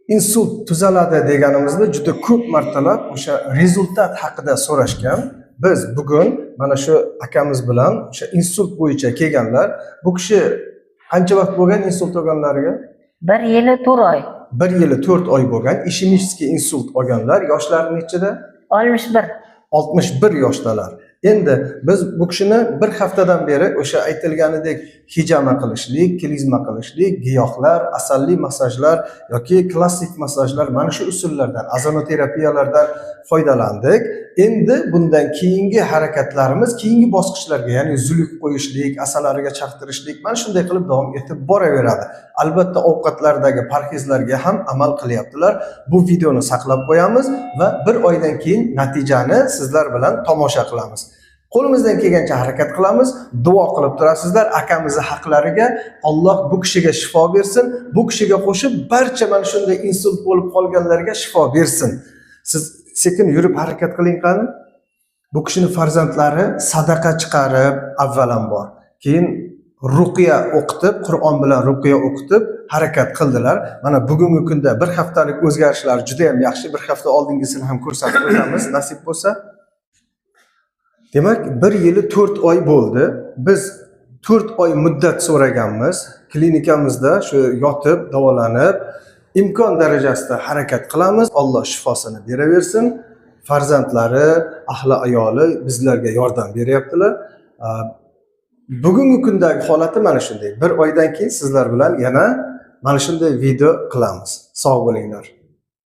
insult tuzaladi deganimizda juda ko'p martalab o'sha rezultat haqida so'rashgan. Biz bugun mana shu akamiz bilan o'sha insult bo'yicha kelganlar. Bu kishi qancha vaqt bo'lgan insult olganlariga? 1 yil 4 oy. 1 yil 4 oy bo'lgan. Ishemический insult olganlar. Yoshlari nechida? 61. 61 yoshdalar. Endi biz bu kishini bir haftadan beri o'sha aytilganidek hijama qilishlik, klizma qilishlik, giyohlar, asalli masajlar yoki klassik masajlar mana shu usullardan, azonoterapiyalardan foydalandik. Endi bundan keyingi harakatlarimiz keyingi bosqichlarga, ya'ni zuluk qo'yishlik, asalariga chaqtirishlik mana shunday qilib davom etib boraveradi. Albatta ovqatlardagi parhezlarga ham amal qilyaptilar. Bu videoni saqlab qo'yamiz va bir oydan keyin natijani sizlar bilan tomosha qilamiz. Qo'limizdan kelgancha harakat qilamiz, duo qilib turasizlar. Akamizni haqlariga Alloh bu kishiga shifo bersin, bu kishiga qo'shib barcha mana shunday insult bo'lib qolganlarga shifo bersin. Siz sekin yurib harakat qiling qani. Bu kishining farzandlari sadaqa chiqarib avvalambor, keyin ruqiya o'qitib, Qur'on bilan ruqiya o'qitib harakat qildilar. Mana bugungi kunda bir haftalik o'zgarishlar juda ham yaxshi. Bir hafta oldingisini ham ko'rsatib o'tamiz, nasib bo'lsa. Demak, 1 yil 4 oy bo'ldi. Biz 4 oy muddat so'raganmiz. Klinikamizda shu yotib, davolanib, imkon darajasida harakat qilamiz. Alloh shifosini beraversin. Farzandlari, ahli ayoli bizlarga yordam beryaptilar. Bugungi kundagi holati mana shunday. 1 oydan keyin sizlar bilan yana mana shunday video qilamiz. Sog' bo'linglar.